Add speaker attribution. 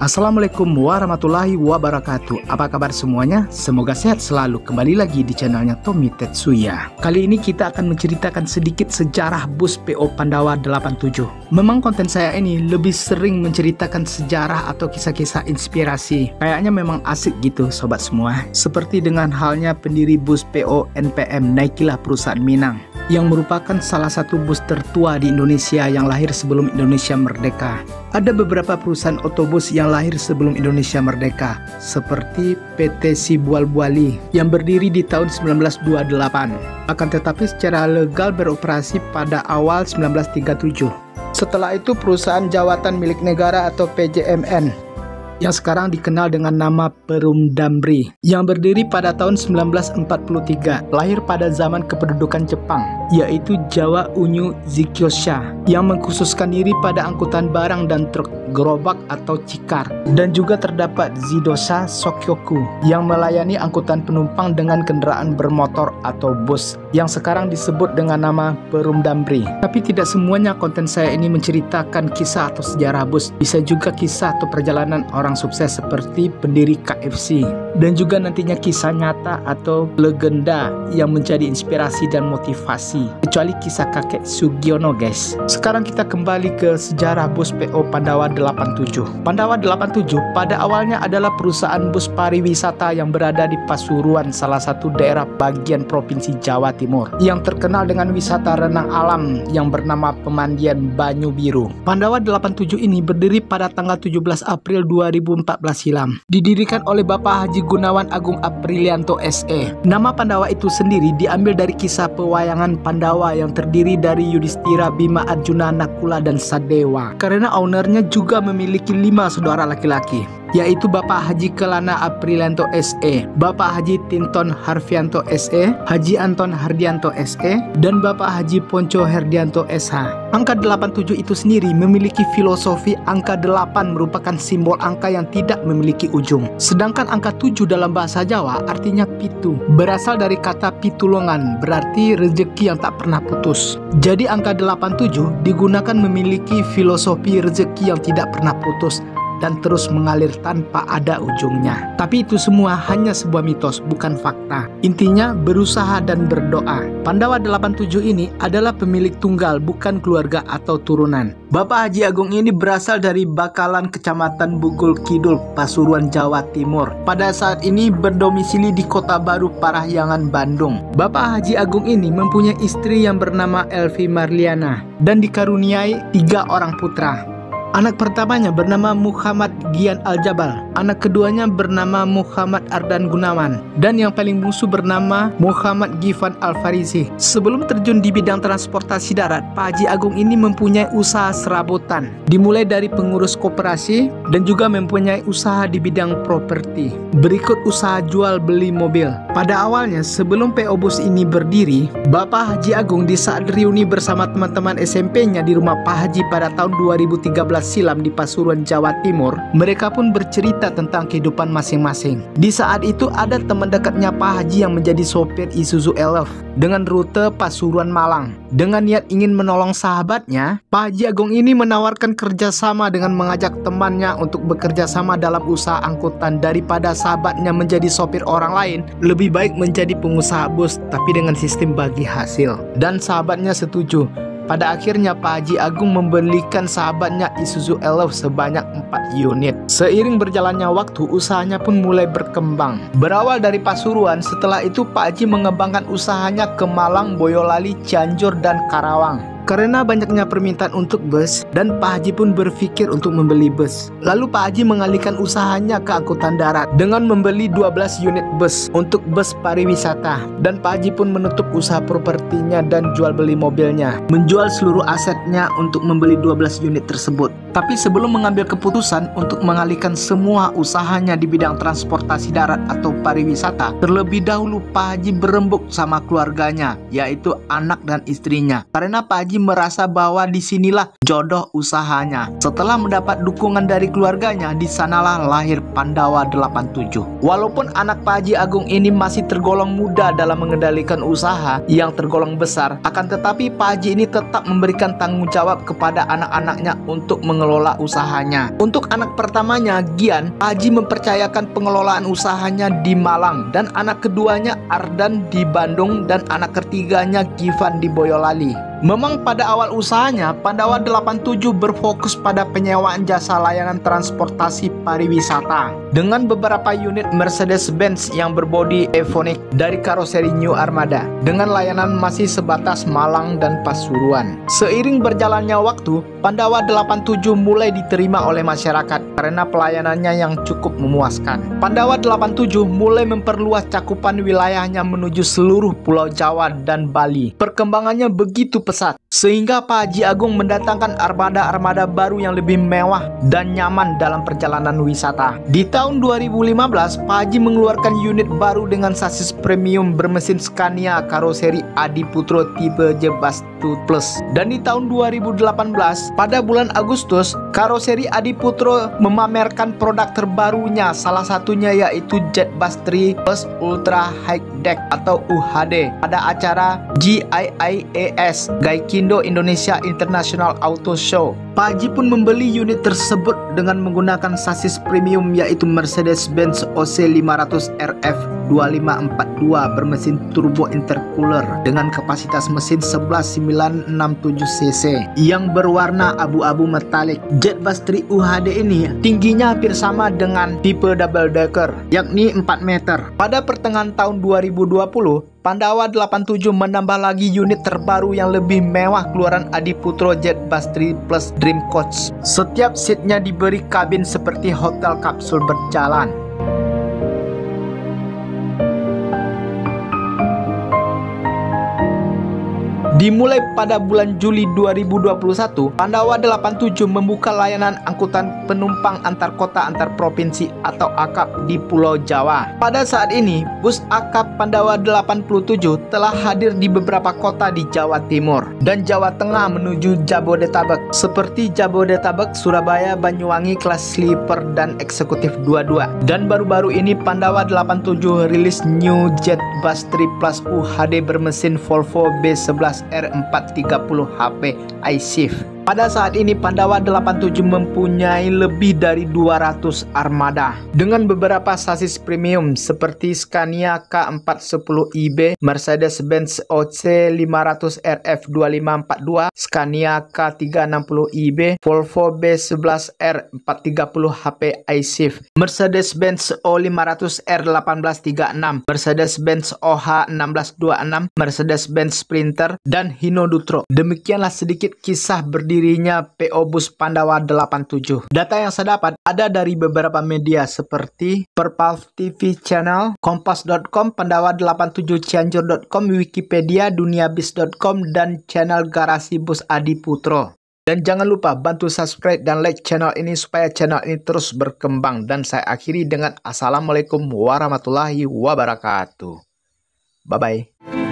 Speaker 1: Assalamualaikum warahmatullahi wabarakatuh. Apa kabar semuanya? Semoga sehat selalu. Kembali lagi di channelnya Tommy Tetsuya. Kali ini kita akan menceritakan sedikit sejarah bus PO Pandawa 87. Memang konten saya ini lebih sering menceritakan sejarah atau kisah-kisah inspirasi. Kayaknya memang asik gitu sobat semua. Seperti dengan halnya pendiri bus PO NPM Naikilah Perusahaan Minang, yang merupakan salah satu bus tertua di Indonesia yang lahir sebelum Indonesia merdeka. Ada beberapa perusahaan otobus yang lahir sebelum Indonesia merdeka, seperti PT Sibual Buali yang berdiri di tahun 1928, akan tetapi secara legal beroperasi pada awal 1937. Setelah itu perusahaan jawatan milik negara atau PJMN, yang sekarang dikenal dengan nama Perum Damri, yang berdiri pada tahun 1943, lahir pada zaman kependudukan Jepang, yaitu Jawa Unyu Zikyosha, yang mengkhususkan diri pada angkutan barang dan truk, gerobak atau cikar. Dan juga terdapat Zidosha Sokyoku, yang melayani angkutan penumpang dengan kendaraan bermotor atau bus, yang sekarang disebut dengan nama Perum Damri. Tapi tidak semuanya konten saya ini menceritakan kisah atau sejarah bus, bisa juga kisah atau perjalanan orang sukses seperti pendiri KFC, dan juga nantinya kisah nyata atau legenda yang menjadi inspirasi dan motivasi, kecuali kisah kakek Sugiono guys. Sekarang kita kembali ke sejarah bus PO Pandawa 87. Pandawa 87 pada awalnya adalah perusahaan bus pariwisata yang berada di Pasuruan, salah satu daerah bagian Provinsi Jawa Timur, yang terkenal dengan wisata renang alam yang bernama Pemandian Banyu Biru. Pandawa 87 ini berdiri pada tanggal 17 April 2014 silam. Didirikan oleh Bapak Haji Gunawan Agung Aprilianto SE. Nama Pandawa itu sendiri diambil dari kisah pewayangan Pandawa yang terdiri dari Yudhistira, Bima, Arjuna, Nakula, dan Sadewa. Karena ownernya juga memiliki 5 saudara laki-laki, yaitu Bapak Haji Kelana Aprilianto SE, Bapak Haji Tinton Harfianto SE, Haji Anton Hardianto SE, dan Bapak Haji Ponco Herdianto SH. Angka 87 itu sendiri memiliki filosofi angka 8 merupakan simbol angka yang tidak memiliki ujung. Sedangkan angka 7 dalam bahasa Jawa artinya pitu, berasal dari kata pitulungan, berarti rezeki yang tak pernah putus. Jadi angka 87 digunakan memiliki filosofi rezeki yang tidak pernah putus dan terus mengalir tanpa ada ujungnya. Tapi itu semua hanya sebuah mitos, bukan fakta. Intinya berusaha dan berdoa. Pandawa 87 ini adalah pemilik tunggal, bukan keluarga atau turunan. Bapak Haji Agung ini berasal dari Bakalan, Kecamatan Bugul Kidul, Pasuruan, Jawa Timur. Pada saat ini berdomisili di Kota Baru Parahyangan, Bandung. Bapak Haji Agung ini mempunyai istri yang bernama Elvi Marliana dan dikaruniai 3 orang putra. Anak pertamanya bernama Muhammad Gian Al-Jabal, anak keduanya bernama Muhammad Ardan Gunawan, dan yang paling bungsu bernama Muhammad Gifan Al-Farizi. Sebelum terjun di bidang transportasi darat, Pak Haji Agung ini mempunyai usaha serabutan, dimulai dari pengurus koperasi dan juga mempunyai usaha di bidang properti. Berikut usaha jual beli mobil. Pada awalnya sebelum PO Bus ini berdiri, Bapak Haji Agung di saat reuni bersama teman-teman SMP-nya di rumah Pak Haji pada tahun 2013 silam di Pasuruan, Jawa Timur, mereka pun bercerita tentang kehidupan masing-masing. Di saat itu ada teman dekatnya Pak Haji yang menjadi sopir Isuzu Elf dengan rute Pasuruan Malang. Dengan niat ingin menolong sahabatnya, Pak Haji Agung ini menawarkan kerjasama dengan mengajak temannya untuk bekerja sama dalam usaha angkutan. Daripada sahabatnya menjadi sopir orang lain, lebih baik menjadi pengusaha bus, tapi dengan sistem bagi hasil. Dan sahabatnya setuju. Pada akhirnya Pak Haji Agung membelikan sahabatnya Isuzu Elf sebanyak 4 unit. Seiring berjalannya waktu, usahanya pun mulai berkembang. Berawal dari Pasuruan, setelah itu Pak Haji mengembangkan usahanya ke Malang, Boyolali, Cianjur, dan Karawang. Karena banyaknya permintaan untuk bus, dan Pak Haji pun berpikir untuk membeli bus. Lalu Pak Haji mengalihkan usahanya ke angkutan darat dengan membeli 12 unit bus untuk bus pariwisata. Dan Pak Haji pun menutup usaha propertinya dan jual beli mobilnya, menjual seluruh asetnya untuk membeli 12 unit tersebut. Tapi sebelum mengambil keputusan untuk mengalihkan semua usahanya di bidang transportasi darat atau pariwisata, terlebih dahulu Pak Haji berembuk sama keluarganya, yaitu anak dan istrinya. Karena Pak Haji merasa bahwa disinilah jodoh usahanya. Setelah mendapat dukungan dari keluarganya, di sanalah lahir Pandawa 87. Walaupun anak Pak Haji Agung ini masih tergolong muda dalam mengendalikan usaha yang tergolong besar, akan tetapi Pak Haji ini tetap memberikan tanggung jawab kepada anak-anaknya untuk mengelola usahanya. Untuk anak pertamanya, Gian, Pak Haji mempercayakan pengelolaan usahanya di Malang, dan anak keduanya Ardan di Bandung, dan anak ketiganya Givan di Boyolali. Memang pada awal usahanya, Pandawa 87 berfokus pada penyewaan jasa layanan transportasi pariwisata dengan beberapa unit Mercedes-Benz yang berbodi Evonik dari karoseri New Armada, dengan layanan masih sebatas Malang dan Pasuruan. Seiring berjalannya waktu, Pandawa 87 mulai diterima oleh masyarakat karena pelayanannya yang cukup memuaskan. Pandawa 87 mulai memperluas cakupan wilayahnya menuju seluruh Pulau Jawa dan Bali. Perkembangannya begitu pesat, sehingga Pak Haji Agung mendatangkan armada-armada baru yang lebih mewah dan nyaman dalam perjalanan wisata. Di tahun 2015, Pak Haji mengeluarkan unit baru dengan sasis premium bermesin Scania karoseri Adiputro tipe Jetbus 2 Plus. Dan di tahun 2018, pada bulan Agustus, karoseri Adiputro memamerkan produk terbarunya, salah satunya yaitu Jetbus 3 Plus Ultra High Deck atau UHD pada acara GIIAS Gaikindo Indonesia International Auto Show. Pak Haji pun membeli unit tersebut dengan menggunakan sasis premium yaitu Mercedes-Benz OC500 RF 2542 bermesin turbo intercooler dengan kapasitas mesin 11.967 cc yang berwarna abu-abu metalik. Jetbus 3 UHD ini tingginya hampir sama dengan tipe double decker, yakni 4 meter. Pada pertengahan tahun 2020, Pandawa 87 menambah lagi unit terbaru yang lebih mewah keluaran Adiputro Jetbus 3 Plus Dream Coach. Setiap seatnya diberi kabin seperti hotel kapsul berjalan. Dimulai pada bulan Juli 2021, Pandawa 87 membuka layanan angkutan penumpang antar kota antar provinsi atau AKAP di Pulau Jawa. Pada saat ini, bus AKAP Pandawa 87 telah hadir di beberapa kota di Jawa Timur dan Jawa Tengah menuju Jabodetabek, seperti Jabodetabek, Surabaya, Banyuwangi kelas sleeper dan eksekutif 22. Dan baru-baru ini Pandawa 87 rilis New Jetbus 3 Plus UHD bermesin Volvo B11 R430 HP iShift. Pada saat ini Pandawa 87 mempunyai lebih dari 200 armada dengan beberapa sasis premium seperti Scania K410IB, Mercedes-Benz OC500 RF 2542, Scania K360IB, Volvo B11R 430 HP iShift, Mercedes-Benz O500 R1836, Mercedes-Benz OH1626, Mercedes-Benz Sprinter, dan Hino Dutro. Demikianlah sedikit kisah berdirinya PO Bus Pandawa 87. Data yang saya dapat ada dari beberapa media seperti Perpal TV Channel, Kompas.com, Pandawa 87 Cianjur.com, Wikipedia, Duniabis.com, dan channel Garasi Bus Adiputro. Dan jangan lupa bantu subscribe dan like channel ini supaya channel ini terus berkembang. Dan saya akhiri dengan Assalamualaikum warahmatullahi wabarakatuh. Bye-bye.